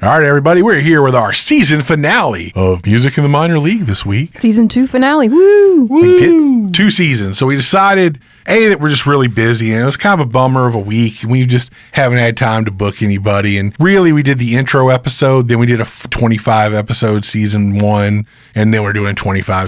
All right, everybody, we're here with our season finale of Music in the Minor League this week. Season 2 finale. Woo! We did 2 seasons. So we decided, A, that we're just really busy, and it was kind of a bummer of a week. We just haven't had time to book anybody. And really, we did the intro episode, then we did a 25 episode season 1, and then we're doing 25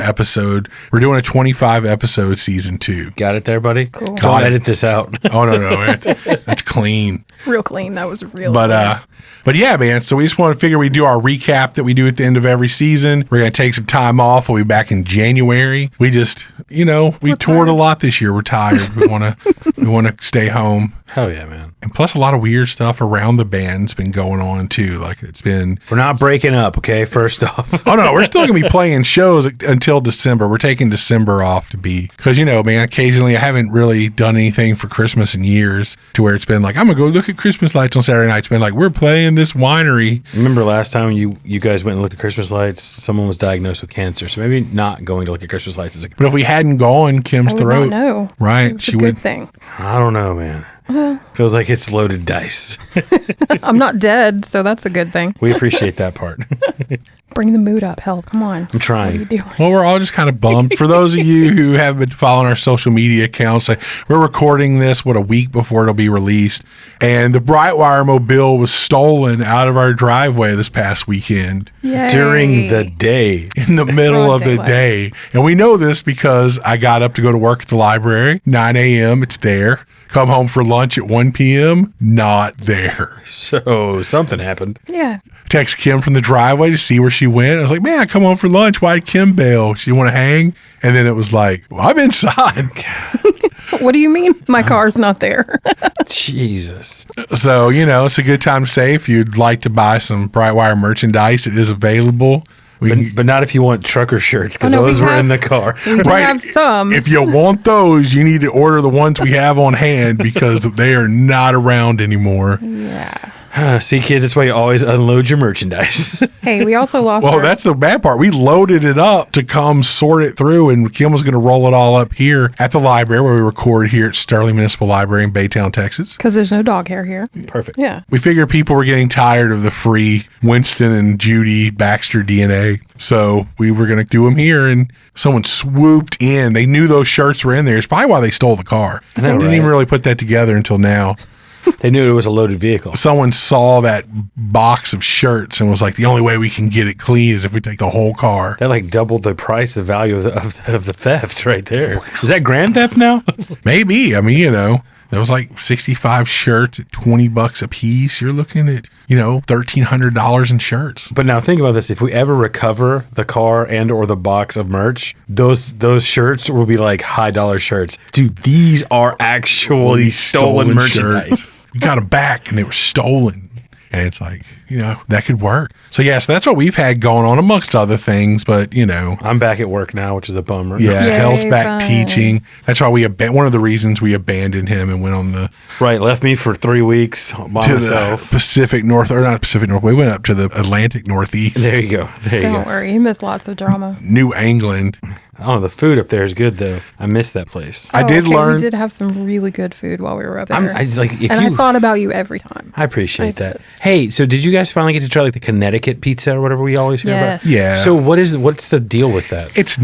episode. We're doing a 25 episode season 2. Got it there, buddy? Cool. Don't edit this out. Oh, no. That's clean. Real clean. That was real clean. But yeah, man. So we just want to figure we do our recap that we do at the end of every season. We're going to take some time off. We'll be back in January. We just, we toured a lot this year. We're tired. We want to stay home. Hell yeah, man. And plus a lot of weird stuff around the band's been going on too. Like We're not breaking up, okay? First off. Oh no, we're still going to be playing shows until December. We're taking December off because, man, occasionally I haven't really done anything for Christmas in years to where it's been like, I'm going to go look at Christmas lights on Saturday night. It's been like, we're playing this winery. Remember last time you guys went and looked at Christmas lights? Someone was diagnosed with cancer. So maybe not going to look at Christmas lights is But if we hadn't gone, Kim's throat. No. Right. It's a good thing. I don't know, man. Feels like it's loaded dice. I'm not dead, so that's a good thing. We appreciate that part. Bring the mood up. Hell, come on. I'm trying. What are you doing? Well, we're all just kind of bummed. For those of you who have been following our social media accounts, we're recording this, a week before it'll be released. And the Brightwire Mobile was stolen out of our driveway this past weekend. Yay. During the day. In the middle of the day. And we know this because I got up to go to work at the library, 9 a.m., it's there. Come home for lunch at 1 p.m., not there. So something happened. Yeah. Text Kim from the driveway to see where she went. I was like, man, I come home for lunch. Why'd Kim bail? She want to hang? And then it was like, well, I'm inside. What do you mean my car's not there? Jesus. So, it's a good time to say if you'd like to buy some Brightwire merchandise, it is available. But not if you want trucker shirts, because those were in the car. We do have some. If you want those, you need to order the ones we have on hand because they are not around anymore. Yeah. See, kids, that's why you always unload your merchandise. Hey, we also lost Well, that's the bad part. We loaded it up to come sort it through, and Kim was going to roll it all up here at the library where we record here at Sterling Municipal Library in Baytown, Texas. because there's no dog hair here. Perfect. Yeah. We figured people were getting tired of the free Winston and Judy Baxter DNA. So we were going to do them here, and someone swooped in. They knew those shirts were in there. It's probably why they stole the car. I know, They didn't right? even really put that together until now. They knew it was a loaded vehicle. Someone saw that box of shirts and was like, the only way we can get it clean is if we take the whole car. That doubled the price, the value of the theft right there. Wow. Is that grand theft now? Maybe. I mean, there was 65 shirts at $20 a piece. You're looking at, $1,300 in shirts. But now think about this. If we ever recover the car and or the box of merch, those shirts will be like high dollar shirts. Dude, these are actually stolen merchandise. We got them back and they were stolen. And it's like, that could work. So, yes, that's what we've had going on amongst other things. But, I'm back at work now, which is a bummer. Yeah, Yay, Kel's back fun. teaching. That's why one of the reasons we abandoned him and went on the Right, left me for 3 weeks by to myself. the Pacific North, or not Pacific North. We went up to the Atlantic Northeast, There you go. Don't worry. You missed lots of drama. New England. Oh, the food up there is good though. I miss that place. I did learn. We did have some really good food while we were up there. I thought about you every time. I appreciate that. Hey, so did you guys finally get to try the Connecticut pizza or whatever we always hear Yes. about? Yeah. So what's the deal with that? Is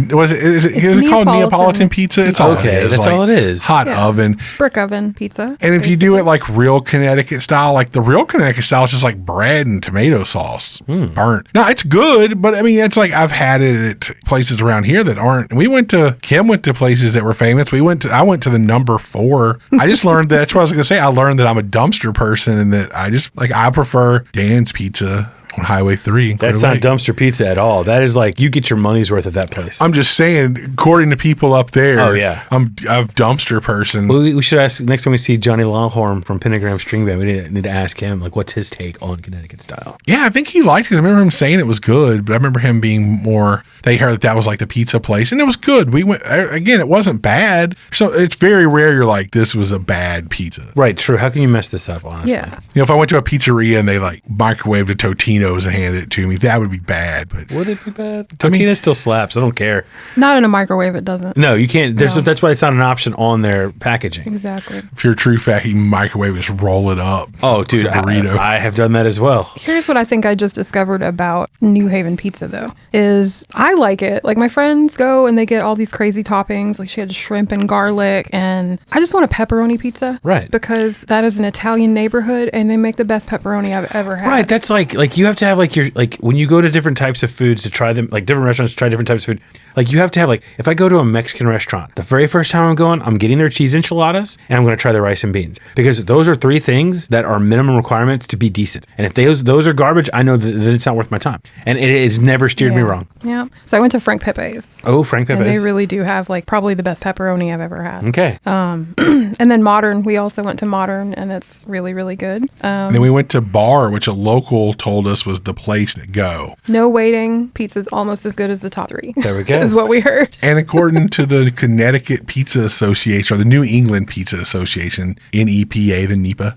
it called Neapolitan pizza? It's all Okay, it is. that's all it is. Hot Yeah. oven. Brick oven pizza. And if you do it like real Connecticut style, the real Connecticut style is just like bread and tomato sauce burnt. Now it's good, but I mean, it's like I've had it at places around here that aren't. Kim went to places that were famous. I went to the number 4. I just learned that's what I was going to say. I learned that I'm a dumpster person and that I prefer Dan's Pizza on Highway 3. That's not dumpster pizza at all. That is you get your money's worth at that place. I'm just saying, according to people up there. Oh, yeah. I'm a dumpster person. We should ask next time we see Johnny Longhorn from Pentagram String Band. We need to ask him what's his take on Connecticut style. Yeah, I think he liked it. I remember him saying it was good, but I remember him being more. They heard that was the pizza place, and it was good. We went again. It wasn't bad. So it's very rare you're like, this was a bad pizza. Right. True. How can you mess this up? Honestly. Yeah. If I went to a pizzeria and they microwaved a Totino Totino's and handed it to me. That would be bad. But Would it be bad? Totino's still slaps. I don't care. Not in a microwave, it doesn't. No, you can't. No. That's why it's not an option on their packaging. Exactly. if you're a true fact, you can microwave and just roll it up. Oh, dude, Burrito. I have done that as well. Here's what I think I just discovered about New Haven pizza, though, is I like it. Like, my friends go and they get all these crazy toppings. Like, she had shrimp and garlic, and I just want a pepperoni pizza. Right. Because that is an Italian neighborhood, and they make the best pepperoni I've ever had. Right, that's like you have to have like your like when you go to different types of foods to try them, like different restaurants to try different types of food. Like you have to have like if I go to a Mexican restaurant, the very first time I'm going, I'm getting their cheese enchiladas and I'm going to try their rice and beans because those are 3 things that are minimum requirements to be decent. And if those are garbage, I know that it's not worth my time. And it has never steered me wrong. Yeah. So I went to Frank Pepe's. Oh, Frank Pepe's. And they really do have like probably the best pepperoni I've ever had. Okay. And then Modern, we also went to Modern, and it's really, really good. And then we went to Bar, which a local told us was the place to go. No waiting. Pizza's almost as good as the top 3. There we go. Is what we heard. And according to the Connecticut Pizza Association, or the New England Pizza Association, NEPA, the NEPA,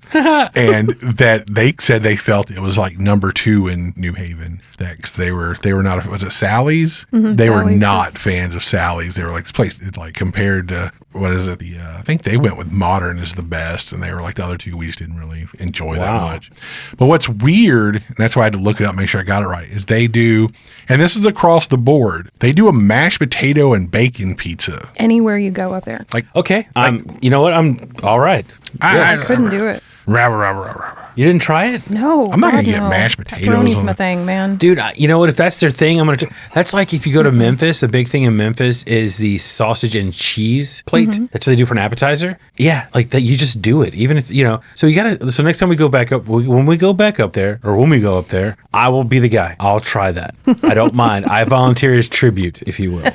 and that they said they felt it was like number 2 in New Haven. That 'cause they were not, was it Sally's? They were Sally's not is- fans of Sally's. They were like, this place is like compared to, what is it? I think they went with Modern as the best, and they were like the other 2 we just didn't really enjoy that Wow. much. But what's weird, and that's why I had to look it up, make sure I got it right, is they do, and this is across the board, they do a mashed potato and bacon pizza. Anywhere you go up there. Okay. You know what? I'm all right. I couldn't do it. Rah, rah, rah, rah, rah. You didn't try it? No. I'm not gonna God, get no. mashed potatoes Pepperoni's on my it. thing, man. Dude, you know what? If that's their thing, I'm gonna. That's like if you go to Memphis. The big thing in Memphis is the sausage and cheese plate. That's what they do for an appetizer. Yeah, like that. You just do it, even if you know. So you gotta. So next time we go back up, when we go back up there, or when we go up there, I will be the guy. I'll try that. I don't mind. I volunteer as tribute, if you will.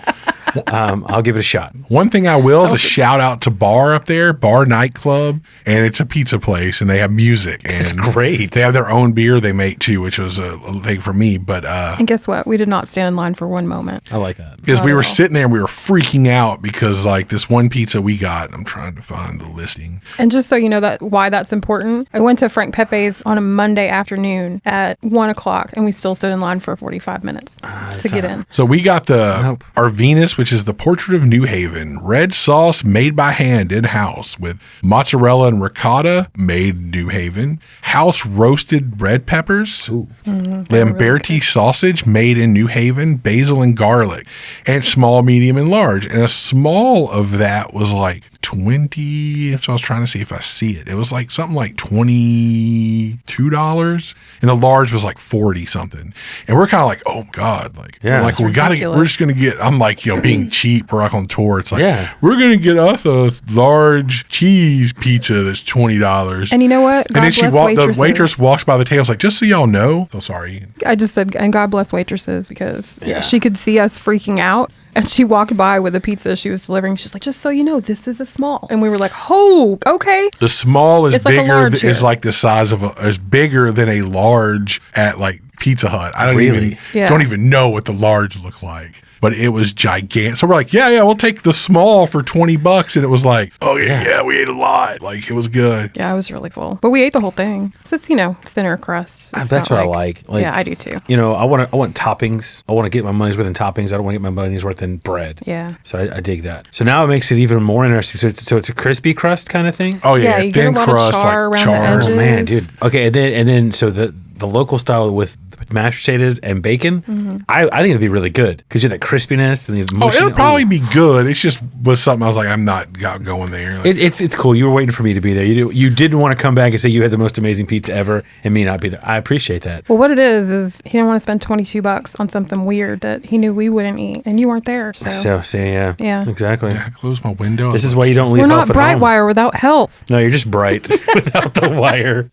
I'll give it a shot. One thing I will is a shout out to Bar up there, Bar Nightclub, and it's a pizza place, and they have music. And It's great. They have their own beer they make too, which was a thing for me. But And guess what? We did not stand in line for one moment. I like that. because Not we at were all. sitting there and we were freaking out because like this one pizza we got, I'm trying to find the listing. And just so you know that why that's important, I went to Frank Pepe's on a Monday afternoon at 1 o'clock, and we still stood in line for 45 minutes to get in. So we got the Nope. Arvinus, which is the portrait of New Haven, red sauce made by hand in house with mozzarella and ricotta made in New Haven, house roasted red peppers, Lamberti sausage made in New Haven, basil and garlic, and small, medium, and large. And a small of that was like 20. So I was trying to see if I see it. It was like something like $22, and the large was like 40 something. And we're kind of like, oh God, like, Yeah. like It's we gotta get, we're ridiculous. just gonna get. I'm like, being cheap. We're like on tour. It's like, Yeah. we're gonna get us a large cheese pizza that's $20. And you know what? And then God bless the waitresses. waitress walks by the table. It's like, just so y'all know. Oh, sorry. I just said, and God bless waitresses, because she could see us freaking out. And she walked by with a pizza she was delivering. She's like, just so you know, this is a small. And we were like, oh, okay. The small is It's like a bigger. large Is here. like the size of is bigger than a large at like Pizza Hut. I don't Really? even Yeah. don't even know what the large looked like. But it was gigantic. So we're like, yeah, we'll take the small for $20. And it was like, oh yeah, we ate a lot. Like it was good. Yeah, I was really full. But we ate the whole thing. It's, thinner crust. It's That's not what I like. Like, yeah, I do too. You know, I want toppings. I want to get my money's worth in toppings. I don't want to get my money's worth in bread. Yeah. So I dig that. So now it makes it even more interesting. So it's a crispy crust kind of thing. Oh yeah, Yeah, you get a thin lot of crust, char like around the char. edges. Oh man, dude. Okay, and then so the local style with mashed potatoes and bacon, I think it'd be really good because you have that crispiness and the Oh, motion. it'll probably be good. It's just was something I was like, I'm not going there. Like, It's cool. You were waiting for me to be there. You didn't want to come back and say you had the most amazing pizza ever and me not be there. I appreciate that. Well, what it is he didn't want to spend $22 on something weird that he knew we wouldn't eat, and you weren't there. So, Yeah, Yeah. exactly. I close my window. This is why you don't leave we're health not at home. Brightwire without health. No, you're just bright without the wire.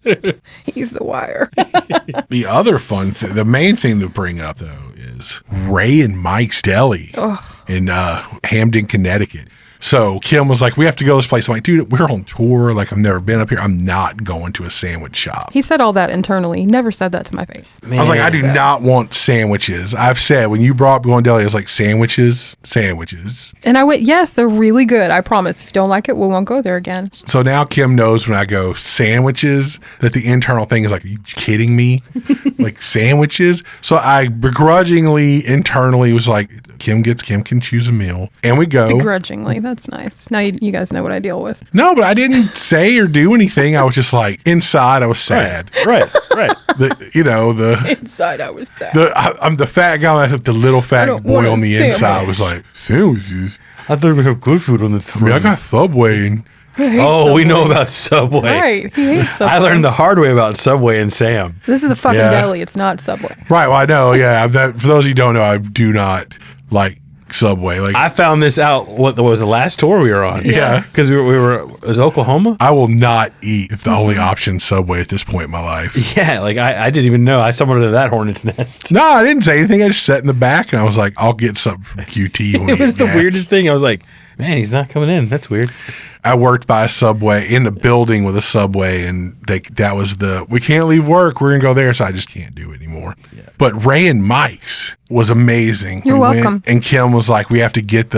He's the wire. The other fun thing, the main thing to bring up though, is Ray and Mike's Deli in Hamden, Connecticut. So Kim was like, we have to go to this place. I'm like, dude, we're on tour. Like, I've never been up here. I'm not going to a sandwich shop. He said all that internally. He never said that to my face. I was like, I do not want sandwiches. I've said, when you brought up going deli, I was like, sandwiches. And I went, yes, they're really good. I promise. If you don't like it, we won't go there again. So now Kim knows when I go sandwiches that the internal thing is like, are you kidding me? Like sandwiches? So I begrudgingly internally was like, Kim can choose a meal. And we go. Begrudgingly. That's nice. Now you guys know what I deal with. No, but I didn't say or do anything. I was just like, inside I was sad. Right. Inside I was sad. I'm the fat guy. That's the little fat boy on the inside was like, sandwiches? I thought we have good food on the I mean, I got Subway. And Oh, we know about Subway. Right. He hates Subway. I learned the hard way about Subway and Sam. This is a fucking Yeah. deli. It's not Subway. Right. Well, I know. Yeah. For those of you who don't know, I do not like Subway. Like, I found this out. What was the last tour we were on? Yeah. because we were. It was Oklahoma. I will not eat if the only option's Subway at this point in my life. Yeah, like I didn't even know. I stumbled into that hornet's nest. No, I didn't say anything. I just sat in the back and I was like, I'll get something from QT. When It we was get the gas. weirdest thing. I was like, man, he's not coming in. That's weird. I worked by a Subway in the building with a Subway, and that was we can't leave work. We're gonna go there, so I just can't do it anymore. Yeah. But Ray and Mike's was amazing. You're We welcome. went, and Kim was like, we have to get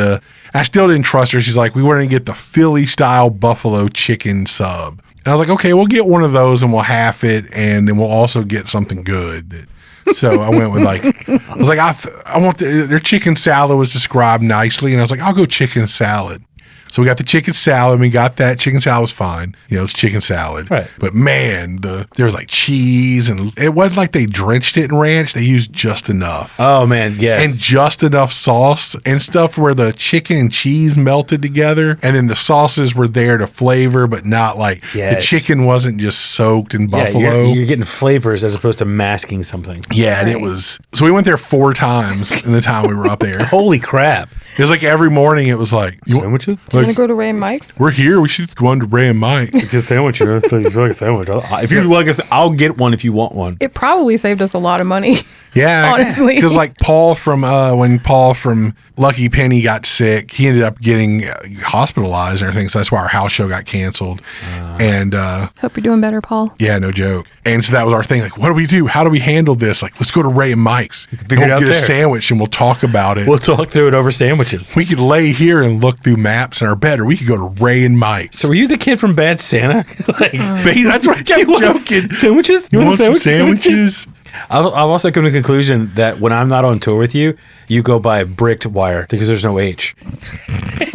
I still didn't trust her. She's like, we want to get the Philly style buffalo chicken sub. And I was like, okay, we'll get one of those and we'll half it, and then we'll also get something good. So I went with I was like, I want their chicken salad was described nicely, and I was like, I'll go chicken salad. So we got the chicken salad. We got that. Chicken salad was fine. It's chicken salad. Right. But man, there was like cheese, and it wasn't like they drenched it in ranch. They used just enough. Oh man, yes. And just enough sauce and stuff where the chicken and cheese melted together. And then the sauces were there to flavor, but not like the Yes. chicken wasn't just soaked in yeah, buffalo. you're getting flavors as opposed to masking something. Yeah, and it was. So we went there 4 times in the time we were up there. Holy crap! It was like every morning it was like, Sandwiches? Do you want to go to Ray and Mike's? we're here. We should go on to Ray and Mike. Get a sandwich. If you like a sandwich, if you like I'll get one if you want one. It probably saved us a lot of money. Yeah, Honestly. because like Paul from when Paul from Lucky Penny got sick, he ended up getting hospitalized and everything. So that's why our house show got canceled. And Hope you're doing better, Paul. yeah, no joke. And so that was our thing. Like, what do we do? How do we handle this? Like, let's go to Ray and Mike's. figure We'll it out get a there. sandwich and we'll talk about it. We'll talk through it over sandwiches. We could lay here and look through maps in our bed, or we could go to Ray and Mike's. So were you the kid from Bad Santa? That's what I kept joking. Sandwiches? You want some sandwiches? I've also come to the conclusion that when I'm not on tour with you, you go by bricked wire because there's no H.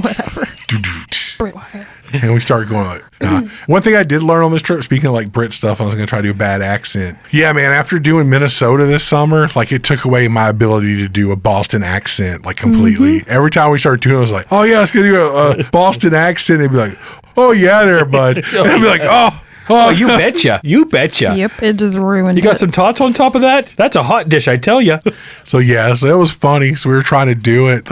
Whatever. Brit wire. And we started going like, one thing I did learn on this trip, speaking of like Brit stuff, I was going to try to do a bad accent. Yeah, man, after doing Minnesota this summer, like it took away my ability to do a Boston accent like completely. Every time we started doing it, I was like, oh yeah, let's go do a Boston accent. They'd be like, oh yeah there, bud. And I'd be like, Oh, you betcha. You betcha. Yep, it just ruined You got it. some tots on top of that? That's a hot dish, I tell you. So yeah, so it was funny. So we were trying to do it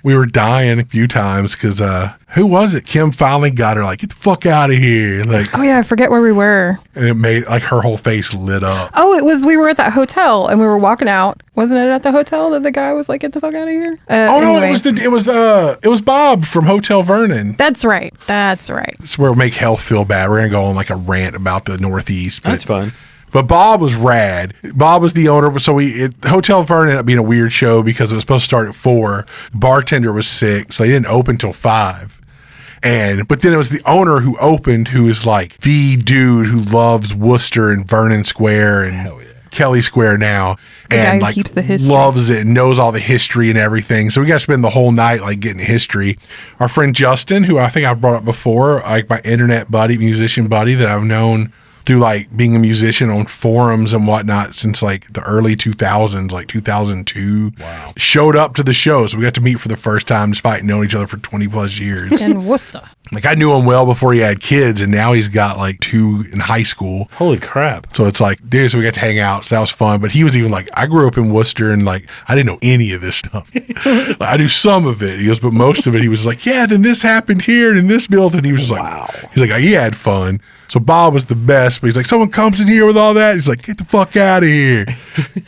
we were dying a few times because who was it? Kim finally got her like, get the fuck out of here. Like, Oh yeah, I forget where we were. and it made like her whole face lit up. Oh, we were at that hotel and we were walking out. Wasn't it at the hotel that the guy was like, get the fuck out of here? Oh no, Anyway. it was Bob from Hotel Vernon. That's right. That's right. It's where we make health feel bad. We're gonna go on like a rant about the Northeast. But, That's fun. But Bob was rad. Bob was the owner. So Hotel Vernon ended up being a weird show because it was supposed to start at 4. The bartender was sick, so they didn't open till 5. But then it was the owner who opened, who is like the dude who loves Worcester and Vernon Square and Kelly Square now. guy And who like keeps the history. loves it and knows all the history and everything. So we got to spend the whole night like getting history. Our friend Justin, who I think I've brought up before, like my internet buddy, musician buddy that I've known through like being a musician on forums and whatnot since like the early 2000s, like 2002. Wow. Showed up to the show. So we got to meet for the first time despite knowing each other for 20 plus years. In Worcester. Like I knew him well before he had kids, and now he's got like 2 in high school. Holy crap. So it's like, dude, so we got to hang out. So that was fun. But he was even like, I grew up in Worcester and like, I didn't know any of this stuff. Like, I knew some of it. He goes, but most of it, he was like, yeah, then this happened here and in this building. He was just like, Wow. He's like, he had fun. So Bob was the best, but he's like, someone comes in here with all that. He's like, get the fuck out of here.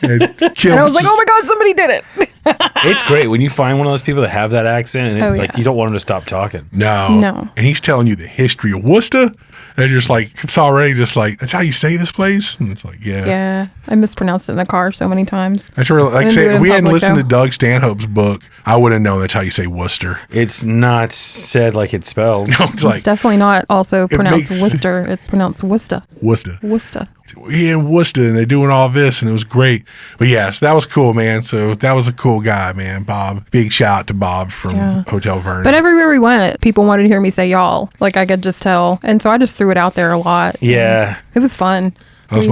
And Kim And I was like, just- oh my God, somebody did it. It's great when you find one of those people that have that accent, and Oh, like yeah. you don't want them to stop talking. No. And he's telling you the history of Worcester. And just like, it's already just like, that's how you say this place? And it's like, yeah. Yeah. I mispronounced it in the car so many times. That's really, like, didn't say, do it if in we hadn't public, listened though. to Doug Stanhope's book, I would have known that's how you say Worcester. It's not said like it's spelled. No, it's like, It's definitely not also pronounced makes- Worcester. It's pronounced Worcester. Worcester. Worcester. We're in Worcester and they're doing all this and it was great. But yes, that was cool, man. So that was a cool guy, man. Bob. Big shout out to Bob from Yeah. Hotel Vernon. But everywhere we went, people wanted to hear me say y'all. Like I could just tell. And so I just threw it out there a lot. Yeah. It was fun. That was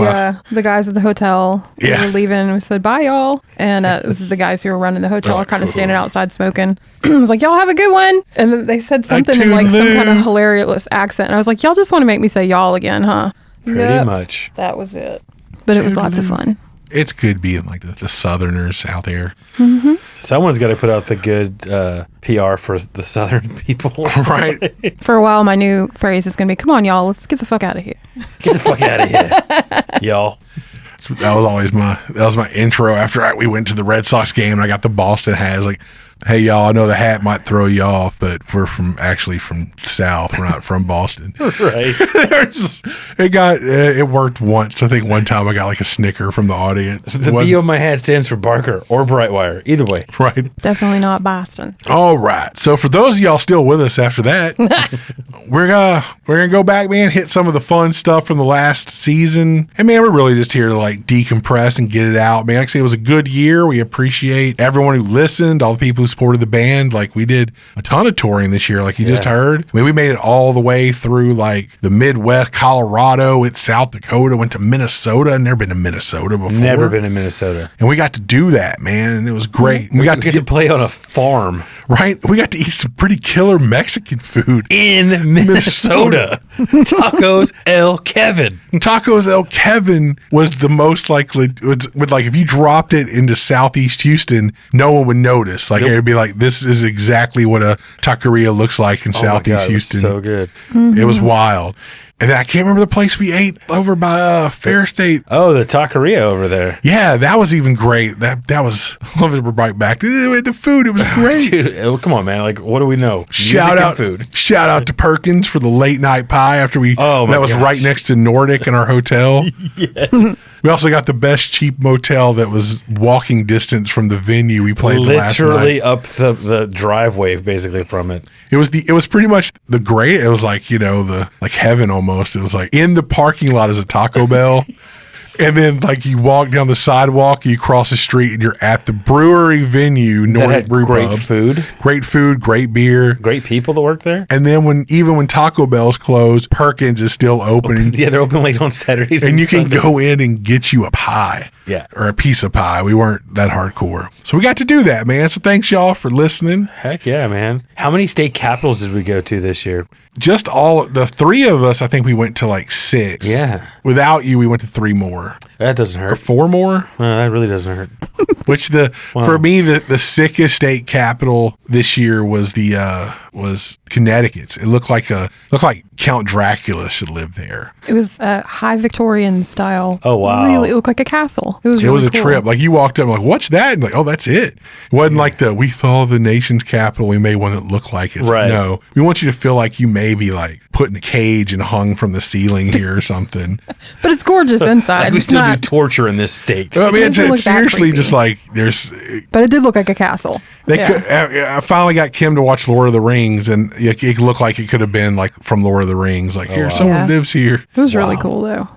The guys at the hotel, Yeah. we were leaving. We said, bye, y'all. And it was the guys who were running the hotel Oh, are kind of cool. standing outside smoking. I was like, y'all have a good one. And then they said something in like some toodaloo. kind of hilarious accent. And I was like, y'all just want to make me say y'all again, huh? Pretty Yep. much. That was it. But it was lots of fun. It's good being like the Southerners out there. Someone's got to put out the good PR for the Southern people. Right? For a while, my new phrase is going to be, come on, y'all, let's get the fuck out of here. Get the fuck out of here, y'all. That was always my intro after we went to the Red Sox game and I got the Boston hat. I was like, hey y'all, I know the hat might throw you off, but we're actually from South. We're not from Boston. Right. It worked once. I think one time I got like a snicker from the audience. The B on my hat stands for Barker or Brightwire. Either way. Right. Definitely not Boston. All right. So for those of y'all still with us after that, we're gonna go back, man, hit some of the fun stuff from the last season. And man, we're really just here to like decompress and get it out. Man, like I say, it was a good year. We appreciate everyone who listened, all the people who supported the band. Like we did a ton of touring this year, like you just heard. I mean, we made it all the way through like the Midwest, Colorado, with South Dakota, went to Minnesota. Never been to Minnesota before. Never been in Minnesota. And we got to do that, man. And it was great. We got to play on a farm right? We got to eat some pretty killer Mexican food. in Minnesota. Tacos El Kevin. Tacos El Kevin was the most likely, would like if you dropped it into Southeast Houston, no one would notice. Like it would be like, this is exactly what a taqueria looks like in Oh my Southeast God, it was Houston. so good. It was wild. And then I can't remember the place we ate over by Fair State. Oh, the taqueria over there. Yeah, that was even great. That was, I love it. We're right back to the food. It was great. Dude, come on, man. Like, what do we know? Shout Music out, and food. shout out to Perkins for the late night pie after we. Oh, my that was gosh. right next to Nordic in our hotel. Yes. We also got the best cheap motel that was walking distance from the venue we played last Literally night. up the driveway, basically, from it. It was pretty much the great. It was like the like heaven almost. It was like in the parking lot is a Taco Bell. And then, like, you walk down the sidewalk, you cross the street, and you're at the brewery venue, That Nordic had Brew great Pub. food, Great food, great beer. great people that work there. And then when Taco Bell's closed, Perkins is still open. Yeah, they're open late on Saturdays. And you can Sundays. go in and get you a pie. Yeah. Or a piece of pie. We weren't that hardcore. So we got to do that, man. So thanks, y'all, for listening. Heck yeah, man. How many state capitals did we go to this year? Just the three of us, I think we went to like 6. Yeah. Without you, we went to 3 more. That doesn't Or hurt. 4 more. That really doesn't hurt. Which for me, the sickest state capital this year was was Connecticut's. It looked like Count Dracula should live there. It was high Victorian style. Oh, wow. Really, it looked like a castle. It was It really was a cool. trip. Like you walked up, and like, what's that? And like, oh, that's it. It wasn't like we saw the nation's capital. We made one that looked like it. It's like, Right. no, we want you to feel like you may be like put in a cage and hung from the ceiling here or something. But it's gorgeous inside. Like we It's still not- do torture in this state. I mean, It doesn't look it's that seriously creepy. just like there's. But it did look like a castle. I finally got Kim to watch Lord of the Rings, and it looked like it could have been like from Lord of the Rings. Like, here, wow. someone Yeah. lives here. It was really cool, though.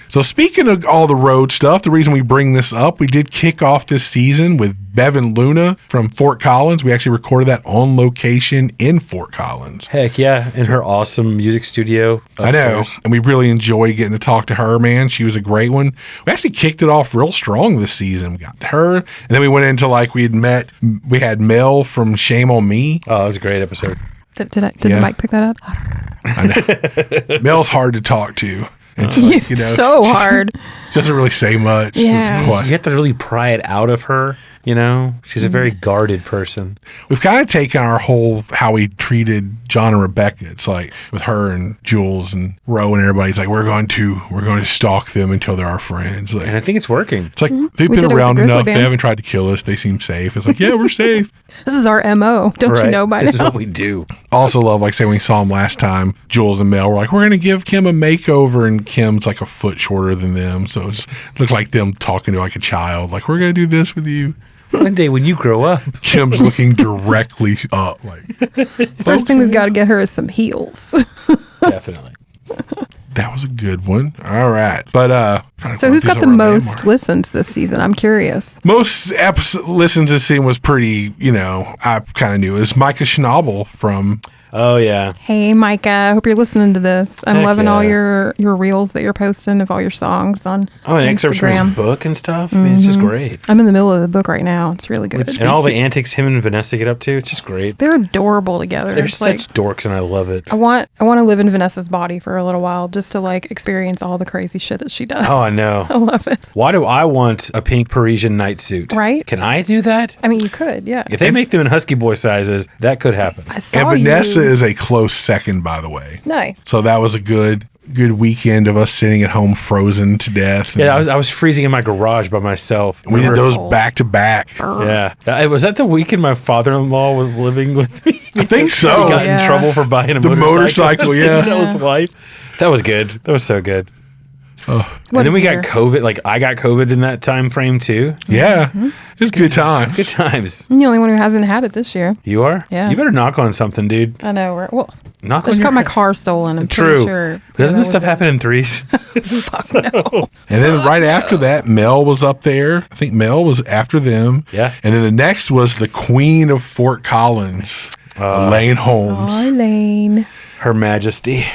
So speaking of all the road stuff, the reason we bring this up, we did kick off this season with Bevan Luna from Fort Collins. We actually recorded that on location in Fort Collins. Heck yeah. In her awesome music studio. I know. upstairs. And we really enjoyed getting to talk to her, man. She was a great one. We actually kicked it off real strong this season. We got her. And then we went into like we had Mel from Shame on Me. Oh, it was a great episode. Did Yeah. the mic pick that up? Mel's hard to talk to. It's like, It's so hard. she doesn't really say much. Yeah. It's quiet. You have to really pry it out of her, You know, she's a very guarded person. We've kind of taken our whole how we treated John and Rebecca. It's like with her and Jules and Roe and everybody. It's like we're going to stalk them until they're our friends. Like, And I think it's working. it's like they've We been did it with the around Grizzly enough. They Band. haven't tried to kill us. They seem safe. It's like, yeah, we're safe. This is our MO. Don't you know by This is now? what we do. Also love, like, say when we saw him last time, Jules and Mel were like, we're going to give Kim a makeover, and Kim's like a foot shorter than them. So it looked like them talking to like a child. Like, we're going to do this with you. One day when you grow up. Kim's looking directly up. Like, First thing we've got to get her is some heels. Definitely. that was a good one. All right. But, So who's got the most listens this season? I'm curious. Most episode listens this scene was pretty, I kind of knew. It was Micah Schnabel from, Oh, yeah. Hey, Micah. I hope you're listening to this. I'm Heck loving all yeah. your reels that you're posting of all your songs on Oh, and excerpts from his Instagram. book and stuff. I mean, it's just great. I'm in the middle of the book right now. It's really good. And all the antics him and Vanessa get up to, it's just great. They're adorable together. They're It's such like dorks, and I love it. I want to live in Vanessa's body for a little while just to like experience all the crazy shit that she does. Oh, I know. I love it. Why do I want a pink Parisian night suit? Right? Can I do that? I mean, you could, yeah. If they make them in husky boy sizes, that could happen. I saw and Vanessa you. is a close second, by the way. Nice. So that was a good weekend of us sitting at home frozen to death. Yeah, I was freezing in my garage by myself. we did Remember- those back to back. Yeah. Was that the weekend my father-in-law was living with me? I think He so. got Yeah. in trouble for buying a The motorcycle. motorcycle, yeah. Didn't tell his wife. That was good. That was so good. What And then a we year. got COVID. Like, I got COVID in that time frame too. Yeah. It was good time. Good times. I'm the only one who hasn't had it this year. You are? Yeah. You better knock on something, dude. I know. Well, Knock I on just your got my head. car stolen. I'm True. pretty sure. Doesn't that this stuff was it. happen in threes? And then right after that, Mel was up there. I think Mel was after them. Yeah. And then the next was the Queen of Fort Collins, Elaine Holmes. Oh, Elaine. Her Majesty.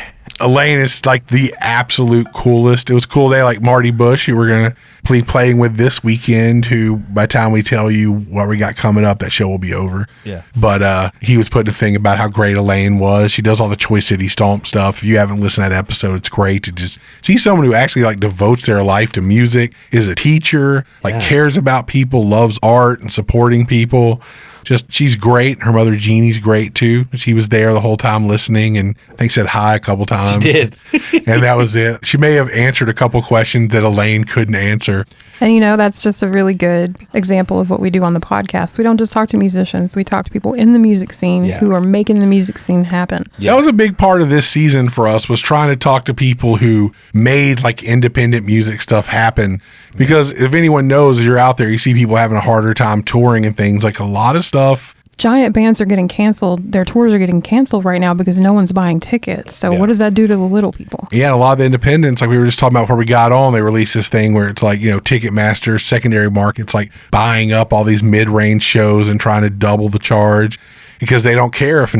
Elaine is like the absolute coolest. It was a cool day, like Marty Bush, who we're going to be playing with this weekend, who by the time we tell you what we got coming up, that show will be over. Yeah. But he was putting a thing about how great Elaine was. She does all the Choice City Stomp stuff. If you haven't listened to that episode, it's great to just see someone who actually like devotes their life to music, is a teacher, like cares about people, loves art and supporting people. Just, she's great. Her mother Jeannie's great too. She was there the whole time listening, and I think said hi a couple times. She did. And that was it. She may have answered a couple questions that Elaine couldn't answer. And that's just a really good example of what we do on the podcast. We don't just talk to musicians. We talk to people in the music scene Yeah. who are making the music scene happen. Yeah. That was a big part of this season for us, was trying to talk to people who made like independent music stuff happen. Because if anyone knows, as you're out there, you see people having a harder time touring and things, like a lot of stuff. Giant bands are getting canceled. Their tours are getting canceled right now because no one's buying tickets. So Yeah. what does that do to the little people? Yeah, a lot of the independents, like we were just talking about before we got on, they released this thing where it's like, Ticketmaster, secondary markets, like buying up all these mid-range shows and trying to double the charge. Because they don't care if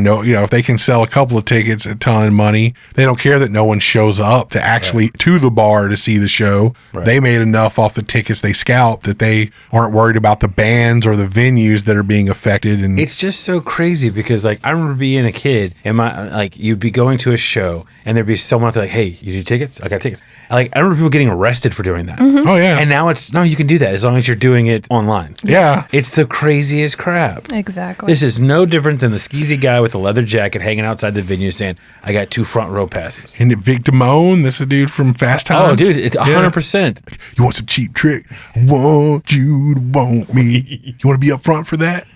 they can sell a couple of tickets a ton of money, they don't care that no one shows up to actually to the bar to see the show. Right. They made enough off the tickets they scalped that they aren't worried about the bands or the venues that are being affected. And It's just so crazy because, like, I remember being a kid and you'd be going to a show and there'd be someone out there like, hey, you do tickets? I got tickets. Like, I remember people getting arrested for doing that. oh yeah, And now no, you can do that as long as you're doing it online. yeah. It's the craziest crap. Exactly. This is no different than the skeezy guy with the leather jacket hanging outside the venue saying, I got 2 front row passes. And Vic Damone, this is a dude from Fast Times. Oh, dude, it's 100%. You want some cheap trick? Want you to want me? You want to be up front for that?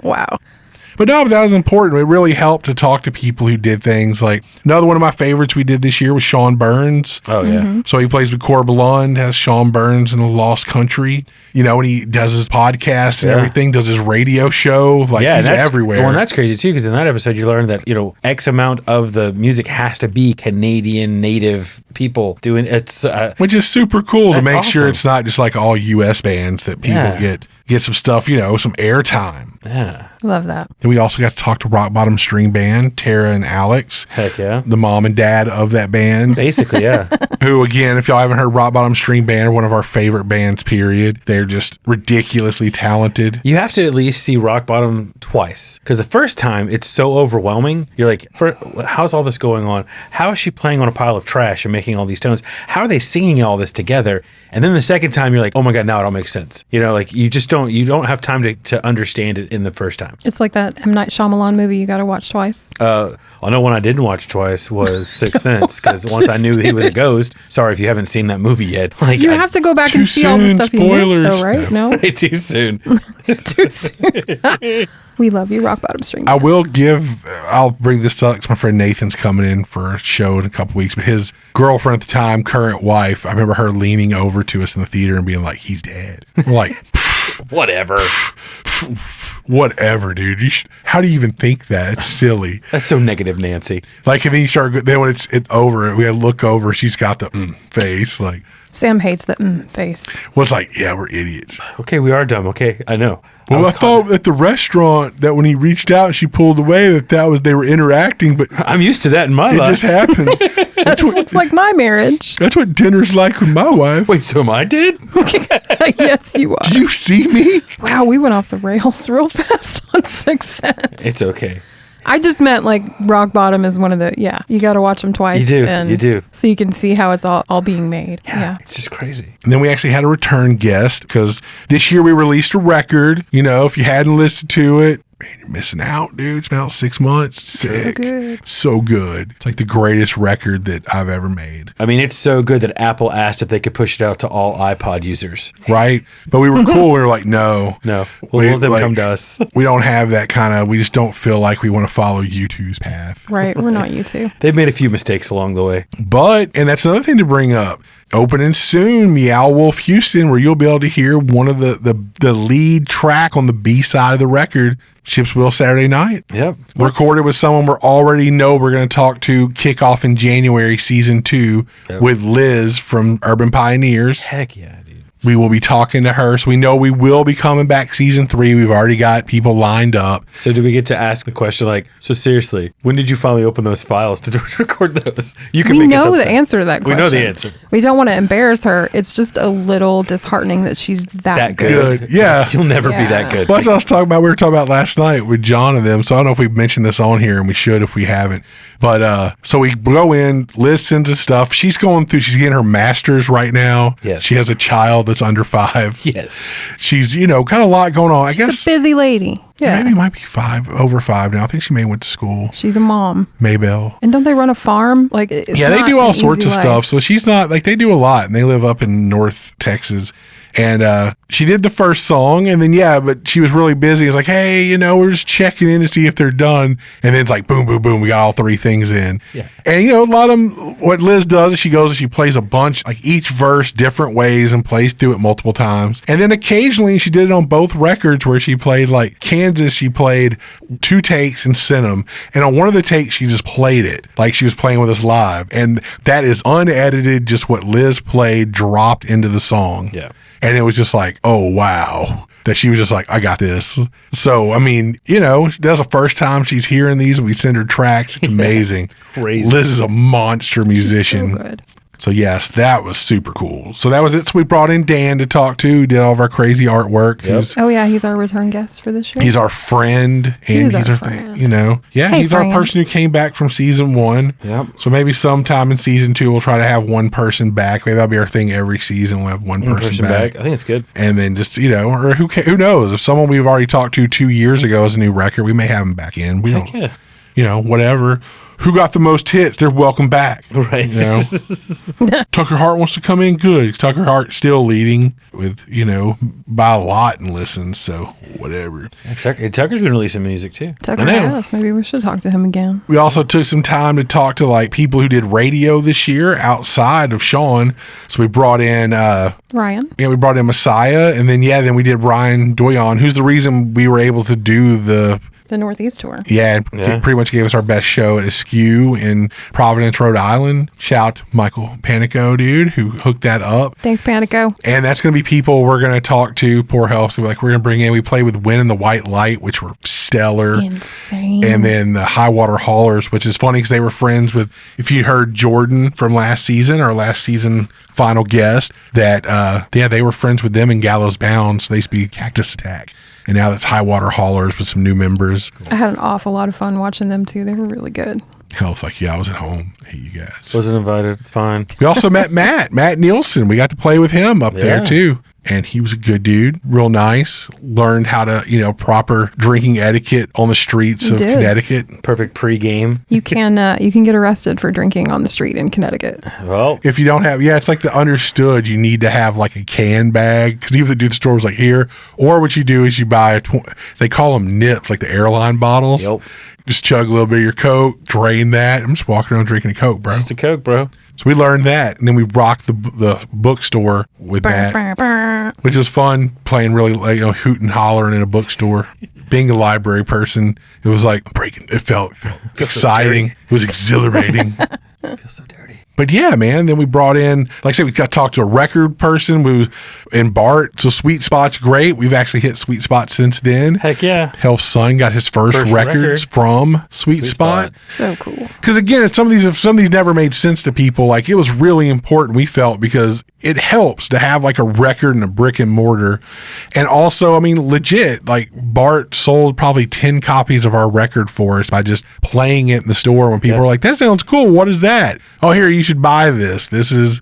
wow. But no, but that was important. It really helped to talk to people who did things. Like another one of my favorites we did this year was Sean Burns. Oh, yeah. So he plays with Cor Blund, has Sean Burns in the Lost Country. When he does his podcast and Yeah. everything, does his radio show, like Yeah, he's and that's everywhere. Well, and that's crazy too, because in that episode you learn that X amount of the music has to be Canadian native people doing it's. Which is super cool to That's make sure awesome. it's not just like all U.S. bands that people Yeah. get some stuff, some airtime. Yeah, Love that. Then we also got to talk to Rock Bottom String Band, Tara and Alex, Heck yeah. the mom and dad of that band. Basically, yeah. Who, again, if y'all haven't heard Rock Bottom String Band, are one of our favorite bands, period. They're just ridiculously talented. You have to at least see Rock Bottom twice, because the first time it's so overwhelming. You're like, how's all this going on? How is she playing on a pile of trash and making all these tones? How are they singing all this together? And then the second time you're like, oh my God, now it all makes sense. You know, like you don't have time to understand it in the first time. It's like that M. Night Shyamalan movie you got to watch twice. I know one I didn't watch twice was Sixth Sense, because once I knew he was a ghost. Sorry if you haven't seen that movie yet. Like, You have to go back and see all the soon, stuff you missed, spoilers. though, right? No? way too soon. Too soon. We love you, Rock Bottom String Band. I'll bring this up because my friend Nathan's coming in for a show in a couple weeks, but his girlfriend at the time, current wife, I remember her leaning over to us in the theater and being like, he's dead. We're like, Whatever. whatever, dude. How do you even think that? It's silly. That's so negative, Nancy. Like, and then you start, then when it's over, we had to look over, she's got the face, like, Sam hates the face. well, it's like, yeah, we're idiots. Okay, we are dumb. Okay, I know. Well, I thought at the restaurant that when he reached out and she pulled away that was they were interacting, but I'm used to that in my it life. just happened. It's like my marriage. That's what dinner's like with my wife. Wait, so am I dead? Yes, you are. Do you see me? Wow, we went off the rails real fast on Sixth Sense. It's okay. I just meant like Rock Bottom is one of the, you got to watch them twice. You do. So you can see how it's all being made. Yeah. It's just crazy. And then we actually had a return guest because this year we released a record. You know, if you hadn't listened to it, man, you're missing out, dude. It's been out 6 months. Sick. So good. So good. It's like the greatest record that I've ever made. I mean, it's so good that Apple asked if they could push it out to all iPod users. Right? But we were cool. We were like, no. No, we'll let them like, come to us. We don't have that kind of, we just don't feel like we want to follow U2's path. Right. We're not you two. They've made a few mistakes along the way. But, and that's another thing to bring up, opening soon, Meow Wolf Houston, where you'll be able to hear one of the lead track on the B side of the record, Chips Will Saturday Night. Yep. Recorded with someone we already know we're going to talk to, kick off in January season 2 with Liz from Urban Pioneers. Heck yeah, dude. We will be talking to her. So we know we will be coming back season 3. We've already got people lined up. So do we get to ask the question like, so seriously, when did you finally open those files to record those? You We make us know the upset. answer to that question. We know the answer. We don't want to embarrass her. It's just a little disheartening that she's that good. Good. Yeah. You'll never be that Yeah. good. Well, that's what I was talking about. We were talking about last night with John and them. So I don't know if we've mentioned this on here, and we should if we haven't. But so we go in, listen to stuff. She's getting her master's right now. Yes. She has a child that's under 5. Yes. She's, got a lot going on. I guess Busy lady. Yeah. maybe might be over 5 now. I think she may have went to school. She's a mom. Maybell. And don't they run a farm? Like, it's Yeah, they not do all an sorts of easy stuff. life. So she's not like, they do a lot, and they live up in North Texas. And she did the first song, and then but she was really busy. It's like, hey, we're just checking in to see if they're done. And then it's like, boom, boom, boom, we got all 3 things in. Yeah. And a lot of them, what Liz does is she goes and she plays a bunch, like each verse different ways, and plays through it multiple times. And then occasionally she did it on both records where she played, like Kansas, she played 2 takes and sent them. And on one of the takes, she just played it like she was playing with us live. And that is unedited, just what Liz played dropped into the song. Yeah. And it was just like, oh, wow. That she was just like, I got this. So, I mean, that's the first time she's hearing these. We send her tracks. It's amazing. crazy. Liz is a monster musician. So good. So, yes, that was super cool. So, that was it. So, we brought in Dan to talk to, did all of our crazy artwork. Yep. Oh, yeah. He's our return guest for this year. He's our friend, and He's he's our our friend. Yeah, Hey, he's friend. our person who came back from season 1. Yep. So maybe sometime in season 2 we'll try to have one person back. Maybe that'll be our thing every season. We'll have one person back. I think it's good. And then just, or who knows? If someone we've already talked to 2 years ago is a new record, we may have them back in. We Heck don't, yeah. Whatever. Who got the most hits? They're welcome back. Right. Tucker Hart wants to come in good. Tucker Hart still leading with, by a lot in listens. So whatever. Tucker's been releasing music too. Tucker I know. has. Maybe we should talk to him again. We also took some time to talk to like people who did radio this year outside of Sean. So we brought in, Ryan. we brought in Messiah, and then we did Ryan Doyon, who's the reason we were able to do the The Northeast tour. Yeah, Yeah. pretty much gave us our best show at Askew in Providence, Rhode Island. Shout out to Michael Panico, dude, who hooked that up. Thanks, Panico. And that's going to be people we're going to talk to, Poor Health. So like we're going to bring in, we played with Win and the White Light, which were stellar. Insane. And then the High Water Haulers, which is funny because they were friends with, if you heard Jordan from last season, our last season final guest, that, they were friends with them in Gallows Bound. So they used to be Cactus Attack. And now that's High Water Haulers with some new members. I had an awful lot of fun watching them too. They were really good. I was like, yeah, I was at home. I hate you guys. Wasn't invited. It's fine. We also met Matt Nielsen. We got to play with him up there Yeah. too. And he was a good dude, real nice. Learned how to, proper drinking etiquette on the streets of did. Connecticut. Perfect pregame. You can get arrested for drinking on the street in Connecticut. Well, If you don't have, it's like the understood, you need to have like a can bag. Because even the dude at the store was like, here. Or what you do is you buy, they call them nips, like the airline bottles. Yep. Just chug a little bit of your Coke, drain that. I'm just walking around drinking a Coke, bro. just a Coke, bro. So we learned that. And then we rocked the bookstore with that. Brr, brr. Which was fun, playing really hoot and hollering in a bookstore. Being a library person, it was like breaking. It felt exciting. It was exhilarating. Feels so dirty. But yeah, man. Then we brought in, like I said, we got to talk to a record person. And Bart. So Sweet Spot's great. We've actually hit Sweet Spot since then. Heck yeah. Health's son got his first records record. from Sweet Spot. So cool. Because again, some of these never made sense to people. Like it was really important, we felt, because it helps to have like a record and a brick and mortar. And also, I mean, legit, like Bart sold probably 10 copies of our record for us by just playing it in the store when people were like, that sounds cool. What is that? Oh, here, you should buy this. This is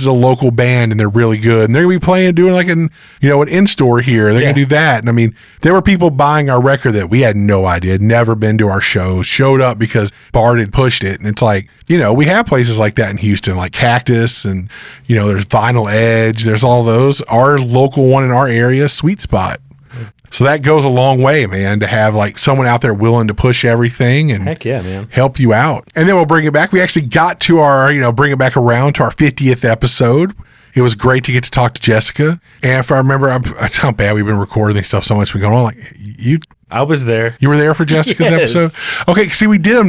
a local band and they're really good. And they're going to be doing like an in-store here. They're going to do that. And I mean, there were people buying our record that we had no idea, had never been to our shows, showed up because Bart had pushed it. And it's like, we have places like that in Houston, like Cactus and, there's Vinyl Edge. There's all those. Our local one in our area, Sweet Spot. So that goes a long way, man, to have like someone out there willing to push everything and Heck yeah, man. help you out. And then we'll bring it back. We actually got to our, bring it back around to our 50th episode. It was great to get to talk to Jessica. And if I remember, that's how bad we've been recording this stuff so much. We've been going on like, I was there. you were there for Jessica's Yes. episode? Okay, see, we did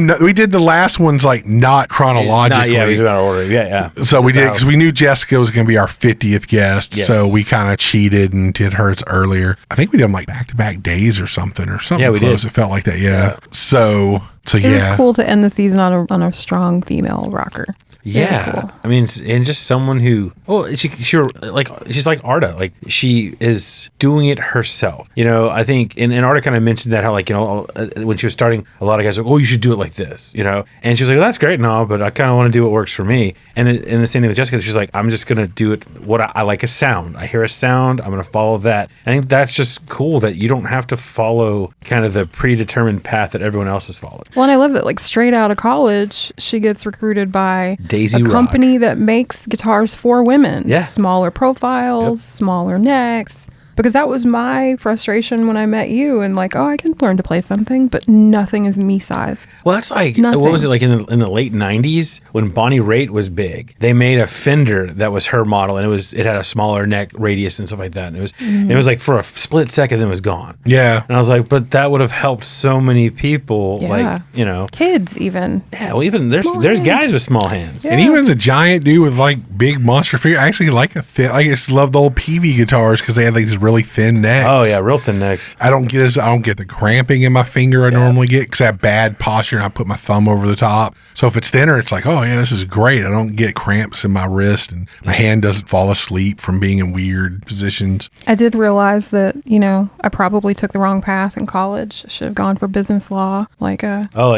the last ones like not chronologically. We do it out of order. Yeah. So we did because we knew Jessica was going to be our 50th guest. Yes. So we kind of cheated and did hers earlier. I think we did them like back-to-back days or something Yeah, we close. did. It felt like that. Yeah. So It yeah. was cool to end the season on a strong female rocker. Very Yeah, cool. I mean, and just someone who, she's like Arda, like she is doing it herself. I think, and Arda kind of mentioned that how when she was starting, a lot of guys were like, oh, you should do it like this, and she's like, well, that's great and all, but I kind of want to do what works for me. And the same thing with Jessica, she's like, I'm just gonna do it what I like a sound. I hear a sound, I'm gonna follow that. I think that's just cool that you don't have to follow kind of the predetermined path that everyone else has followed. Well, and I love that, like, straight out of college, she gets recruited by Daisy a Rock. company that makes guitars for women. Yeah. Smaller profiles, smaller necks. Because that was my frustration when I met you, and like, oh, I can learn to play something, but nothing is me sized. Well, that's like Nothing. what was it like in the late '90s when Bonnie Raitt was big? They made a Fender that was her model, and it had a smaller neck radius and stuff like that. And it was like for a split second, then it was gone. Yeah. And I was like, but that would have helped so many people. Yeah. Like Kids, even. yeah. Well, even there's Small guys hands. with small hands. Yeah. And even as a giant dude with like big monster figure, I actually like I just love the old PV guitars because they had like these really thin necks. Oh yeah, real thin necks. I don't get the cramping in my finger I normally get because I have bad posture and I put my thumb over the top. So if it's thinner, it's like, oh yeah, this is great. I don't get cramps in my wrist and my hand doesn't fall asleep from being in weird positions. I did realize that, I probably took the wrong path in college. I should have gone for business law, like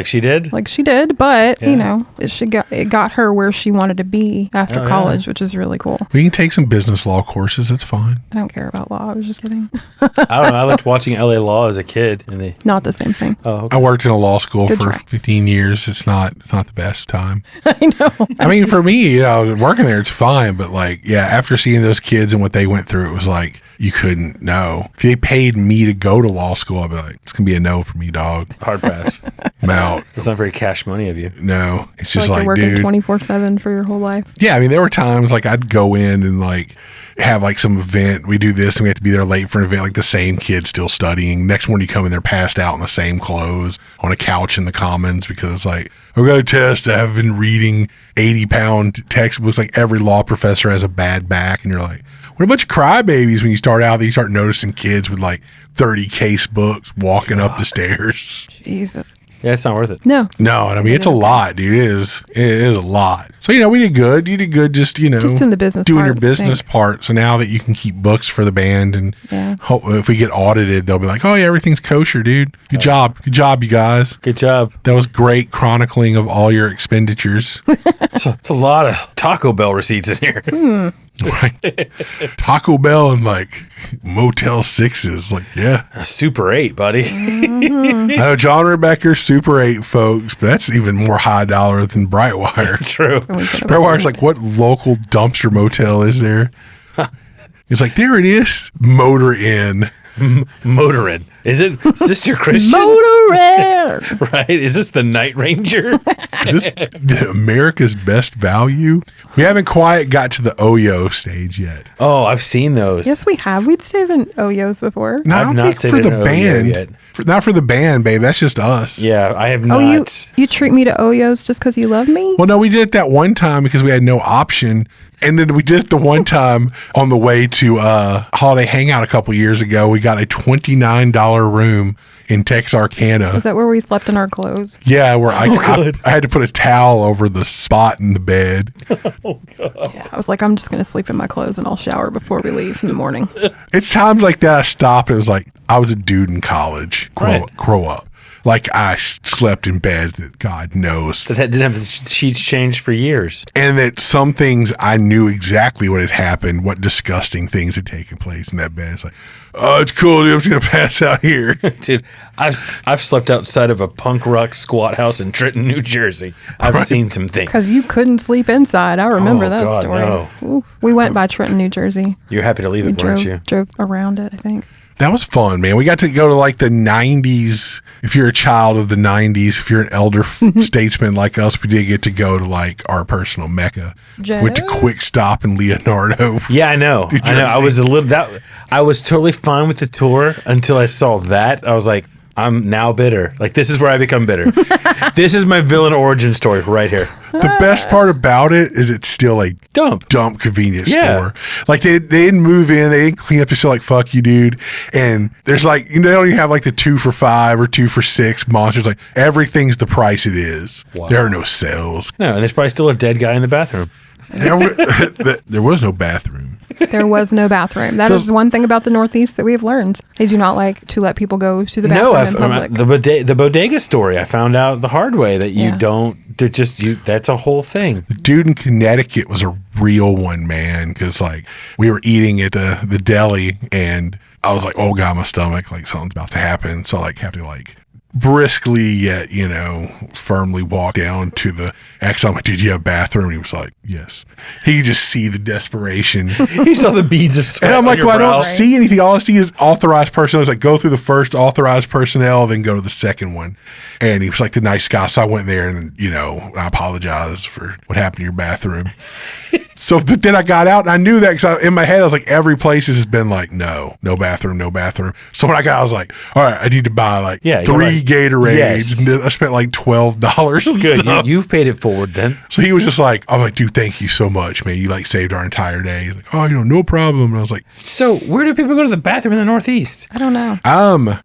She did. like she did, but Yeah. it got her where she wanted to be after Oh, yeah. college, which is really cool. We can take some business law courses. That's fine. I don't care about law. I was just kidding. I don't know. I liked watching LA Law as a kid, and they. Not the same thing. Oh, okay. I worked in a law school Good for try. 15 years. It's not the best time. I know. I mean, for me, working there, it's fine. But like, yeah, after seeing those kids and what they went through, it was like, you couldn't. No. If they paid me to go to law school, I'd be like, it's going to be a no for me, dog. Hard pass. I'm out. That's not very cash money of you. No. It's So just like like, you're working dude. 24/7 for your whole life. Yeah, I mean, there were times like I'd go in and like have like some event. We do this and we have to be there late for an event, like the same kid still studying. Next morning you come in, they're passed out in the same clothes on a couch in the commons because it's like, I've got a test. I've been reading 80-pound textbooks. Like every law professor has a bad back. And you're like, what a bunch of crybabies when you start out. You start noticing kids with like 30 case books walking up the stairs. Jesus. Yeah, it's not worth it. No. No, and I mean, it's a lot, dude. It is a lot. So, we did good. You did good just, Just doing the business doing part, your I business think. part. So now that you can keep books for the band and Yeah. hope if we get audited, they'll be like, oh, yeah, everything's kosher, dude. Good job. Good job, you guys. Good job. That was great chronicling of all your expenditures. It's a lot of Taco Bell receipts in here. Right. Taco Bell and like Motel 6s. Like, yeah. Super 8, buddy. I know John Rebecca, Super 8 folks, but that's even more high dollar than Brightwire. True. Brightwire's like, what local dumpster motel is there? It's like, there it is. Motor Inn. Motorin. Is it Sister Christian? Motorin. Right? Is this the Night Ranger? Is this America's Best Value? We haven't quite got to the Oyo stage yet. Oh, I've seen those. Yes, we have. We'd stayed in Oyos before. No, I I've don't not think stayed for in the an Oyo band. yet. Not for the band, babe. That's just us. Yeah, I have Oh, not. you treat me to Oyos just because you love me? Well, no, we did it that one time because we had no option. And then we did it the one time on the way to Holiday Hangout a couple years ago. We got a $29 room in Texarkana. Is that where we slept in our clothes? Yeah, where I had to put a towel over the spot in the bed. Yeah. I was like, I'm just going to sleep in my clothes and I'll shower before we leave in the morning. It's times like that I stopped. It was like, I was a dude in college. Grow up. Like I slept in beds that God knows. That didn't have the sheets changed for years. And that some things I knew exactly what had happened, what disgusting things had taken place in that bed. It's like, oh, it's cool, dude. I'm just going to pass out here. Dude, I've slept outside of a punk rock squat house in Trenton, New Jersey. I've seen some things. Because you couldn't sleep inside. I remember Oh, that God, story. no. Ooh, we went by Trenton, New Jersey. You're happy to leave We it, weren't you? drove around it, I think. That was fun, man. We got to go to like the 90s. If you're a child of the 90s, if you're an elder statesman like us, we did get to go to like our personal mecca. Went to Quick Stop in Leonardo. Yeah, I know. New I know. I Jersey. was I was totally fine with the tour until I saw that. I was like, I'm now bitter. Like, this is where I become bitter. This is my villain origin story right here. The best part about it is it's still a Dump. convenience Yeah. store. Like they didn't move in, they didn't clean up the shit. Like, fuck you, dude. And there's like, they don't even have like the 2 for $5 or 2 for $6 monsters. Like everything's the price it is. Wow. There are no sales. No, and there's probably still a dead guy in the bathroom. There was no bathroom. There was no bathroom. That is one thing about the Northeast that we have learned. They do not like to let people go to the bathroom in public. The bodega story. I found out the hard way that you Yeah. don't. That's a whole thing. The dude in Connecticut was a real one, man. Because like we were eating at the deli, and I was like, "Oh God, my stomach! Like something's about to happen." So I like have to like briskly yet firmly walk down to the exit. I'm like, "Dude, you have a bathroom?" And he was like, "Yes." He could just see the desperation. You saw the beads of sweat. And I'm on like, your well, I brow. don't see anything. All I see is authorized personnel. It's like, go through the first authorized personnel, then go to the second one. And he was like the nice guy. So I went there and, I apologize for what happened to your bathroom. So, but then I got out and I knew that because in my head, I was like, every place has been like, no bathroom, no bathroom. So when I got out, I was like, all right, I need to buy like Yeah, you're 3 like, Gatorades. yes. And I spent like $12. and Good. stuff. You've paid it forward then. So he was just like, I'm like, dude, thank you so much, man. You like saved our entire day. He's like, oh, no problem. And I was like, So where do people go to the bathroom in the Northeast? I don't know.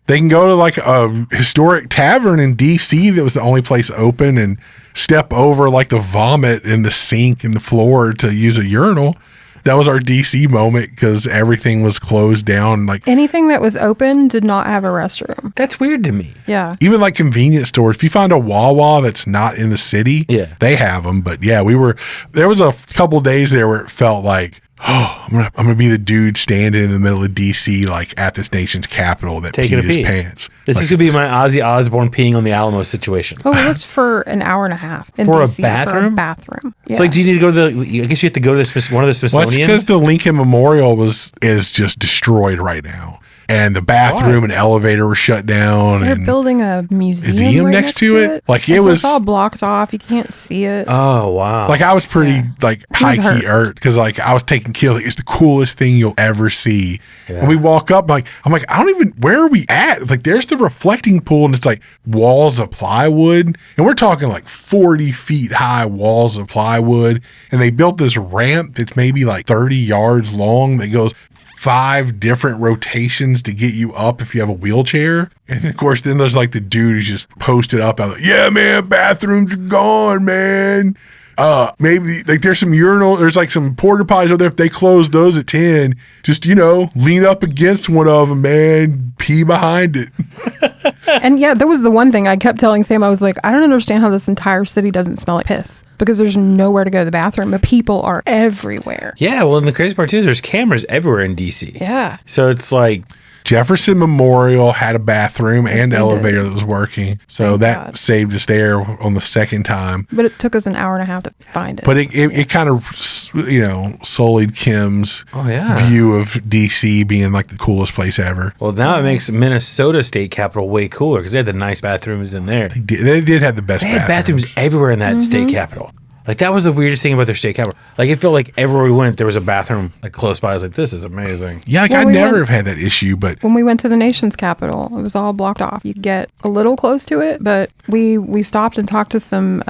they can go to like a historic tavern in DC that was the only place open and step over like the vomit in the sink in the floor to use a urinal. That was our DC moment because everything was closed down. Like Anything that was open did not have a restroom. That's weird to me. Yeah. even like convenience stores, if you find a Wawa that's not in the city, Yeah. they have them. But yeah, there was a couple days there where it felt like I'm gonna be the dude standing in the middle of DC, like at this nation's capital, that Taking peed a his pee. pants. This Like, is gonna be my Ozzy Osbourne peeing on the Alamo situation. Oh, we looked for an hour and a half in For a DC For a bathroom? bathroom. Yeah. It's like, do you need to go to the? I guess you have to go to one of the well, it's Smithsonian. because the Lincoln Memorial is just destroyed right now, and the bathroom and elevator were shut down. They're and building a museum, museum right next to it? Like, it And so was- it's all blocked off. You can't see it. Oh wow! Like, I was pretty like high key hurt. hurt because like I was taking kills. Like, it's the coolest thing you'll ever see. And we walk up, I'm like, I don't even. Where are we at? Like, there's the reflecting pool, and it's like walls of plywood, and we're talking like 40 feet high walls of plywood. And they built this ramp that's maybe like 30 yards long that goes 5 different rotations to get you up if you have a wheelchair. And of course, then there's like the dude who's just posted up. I was like, yeah, man, bathrooms are gone, man. Maybe like there's some urinal, there's like some porta potties over there. If they close those at 10, just, lean up against one of them, man, pee behind it. And yeah, there was the one thing I kept telling Sam. I was like, I don't understand how this entire city doesn't smell like piss, because there's nowhere to go to the bathroom, but people are everywhere. yeah. Well, and the crazy part too is there's cameras everywhere in DC. Yeah. So it's like, Jefferson Memorial had a bathroom and elevator that was working. So Thank that God. saved us there on the second time. But it took us an hour and a half to find it. But it kind of, sullied Kim's oh yeah. view of DC being like the coolest place ever. Well, now it makes Minnesota State Capitol way cooler because they had the nice bathrooms in there. They did have the best They had bathrooms everywhere in that state capitol. Like, that was the weirdest thing about their state capitol. Like, it felt like everywhere we went, there was a bathroom like close by. I was like, this is amazing. Yeah, like Well, I we never went- have had that issue, but when we went to the nation's capital, it was all blocked off. You could get a little close to it, but we stopped and talked to some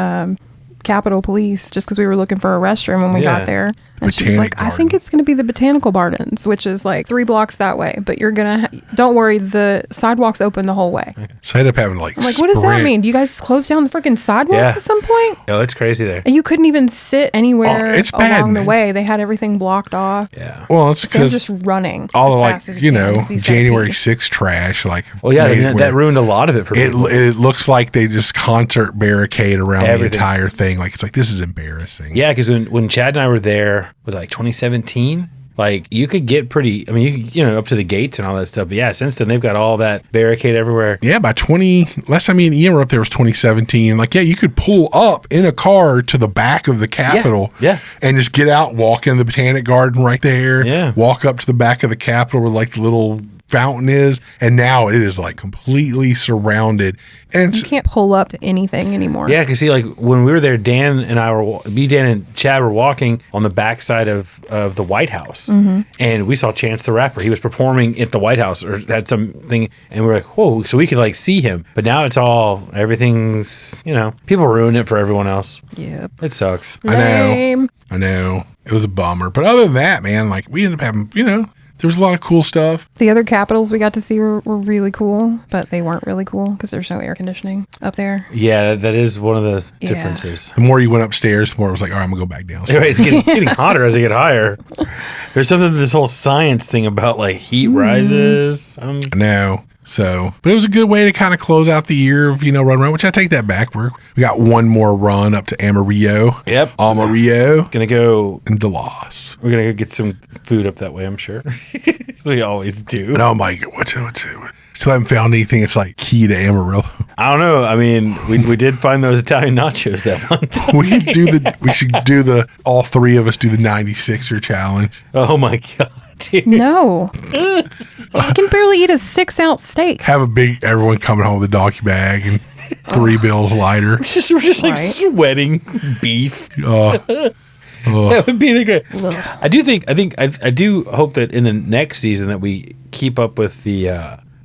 Capitol Police just because we were looking for a restroom when we Yeah. got there. And she was Botanic like, I think it's going to be the Botanical Gardens, which is like 3 blocks that way. But you're going to, don't worry, the sidewalk's open the whole way. so I ended up having to like I'm like, what does that sprint. mean? Do you guys close down the freaking sidewalks Yeah. at some point? Oh, it's crazy there. And you couldn't even sit anywhere Oh, it's bad, along the man. way. They had everything blocked off. Yeah. Well, it's They're because just running. all as the fast as you can, 'cause he's gotta January pee. 6th trash. Like, Well, yeah, made it that where ruined a lot of it for people. it looks like they just concert barricade around Everything. the entire thing. Like, it's like, this is embarrassing. Yeah, because when Chad and I were there, was it like 2017? Like, you could get pretty, I mean, you could, up to the gates and all that stuff. But yeah, since then, they've got all that barricade everywhere. Yeah, by last time me and Ian were up there was 2017. Like, yeah, you could pull up in a car to the back of the Capitol, yeah. and just get out, walk in the Botanic Garden right there, Yeah. walk up to the back of the Capitol where like the little fountain is, and now it is like completely surrounded. And You it's, can't pull up to anything anymore. Yeah, because see, like when we were there, Dan and Chad were walking on the backside of the White House, and we saw Chance the Rapper. He was performing at the White House or had something, and we were like, whoa! So we could like see him. But now it's all everything's people ruin it for everyone else. Yep. It sucks. Lame. I know it was a bummer, but other than that, man, like we ended up having, there was a lot of cool stuff. The other capitals we got to see were really cool, but they weren't really cool because there's no air conditioning up there. Yeah, that is one of the Yeah. differences. The more you went upstairs, the more it was like, all right, I'm gonna go back downstairs. Anyway, it's getting hotter as they get higher. There's something to this whole science thing about like heat rises. I know. So, but it was a good way to kind of close out the year of, run around, which I take that back. We got one more run up to Amarillo. Yep. Amarillo Gonna go. and Delos. We're gonna go get some food up that way. I'm sure, as we always do. And I'm like, what's it? Still haven't found anything that's like key to Amarillo. I don't know. I mean, we did find those Italian nachos that one time. We should do all three of us do the 96er challenge. Oh my god, dude. No. I can barely eat a 6-ounce steak. Have everyone coming home with a doggy bag and $3 bills lighter. We're just like Right. sweating beef. Oh, That would be the great. I do hope that in the next season that we keep up with the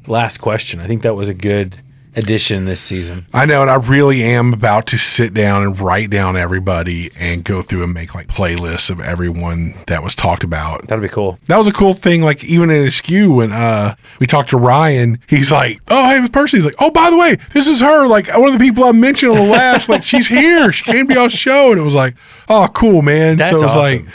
last question. I think that was a good addition this season. I know, and I really am about to sit down and write down everybody and go through and make like playlists of everyone that was talked about. That'd be cool. That was a cool thing. Like even in SKU when we talked to Ryan, he's like, "Oh, hey, this person." He's like, "Oh, by the way, this is her. Like one of the people I mentioned on the last. Like she's here. She came to our show." And it was like, "Oh, cool, man." That's so it was awesome.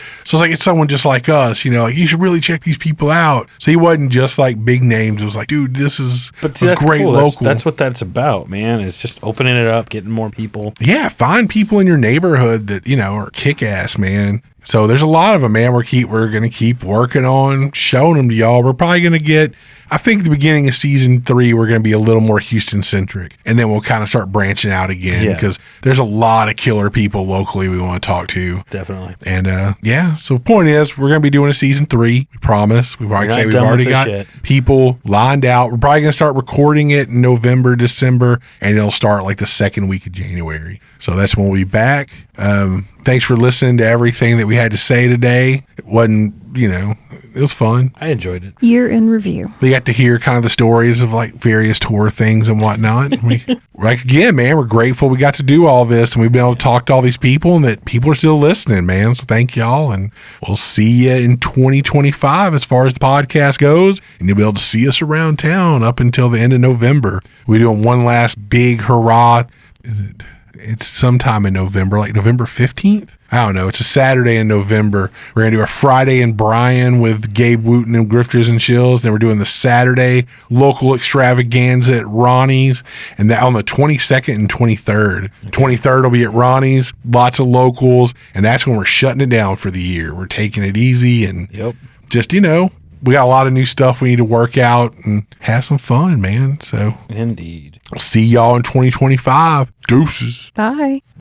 like it's someone just like us. Like you should really check these people out. So he wasn't just like big names. It was like, dude, this is But see, a that's great cool. local. That's what that's about, man. It's just opening it up, getting more people. Yeah, find people in your neighborhood that, are kick ass, man. So there's a lot of them, man. We're going to keep working on showing them to y'all. We're probably going to get, I think at the beginning of season 3, we're going to be a little more Houston centric, and then we'll kind of start branching out again because there's a lot of killer people locally we want to talk to. Definitely. And so the point is, we're going to be doing a season 3. We promise. We've already got people lined out. We're probably going to start recording it in November, December, and it'll start like the second week of January. So that's when we'll be back. Thanks for listening to everything that we had to say today. It wasn't, it was fun. I enjoyed it. Year in review. We got to hear kind of the stories of like various tour things and whatnot. Again, man, we're grateful we got to do all this, and we've been able to talk to all these people, and that people are still listening, man. So thank y'all, and we'll see you in 2025 as far as the podcast goes, and you'll be able to see us around town up until the end of November. We're doing one last big hurrah. It's sometime in November, like November 15th. I don't know. It's a Saturday in November. We're going to do a Friday in Bryan with Gabe Wooten and Grifters and Chills. Then we're doing the Saturday local extravaganza at Ronnie's. And that on the 22nd and 23rd. 23rd will be at Ronnie's. Lots of locals. And that's when we're shutting it down for the year. We're taking it easy and just, we got a lot of new stuff we need to work out and have some fun, man. So indeed. I'll see y'all in 2025. Deuces. Bye.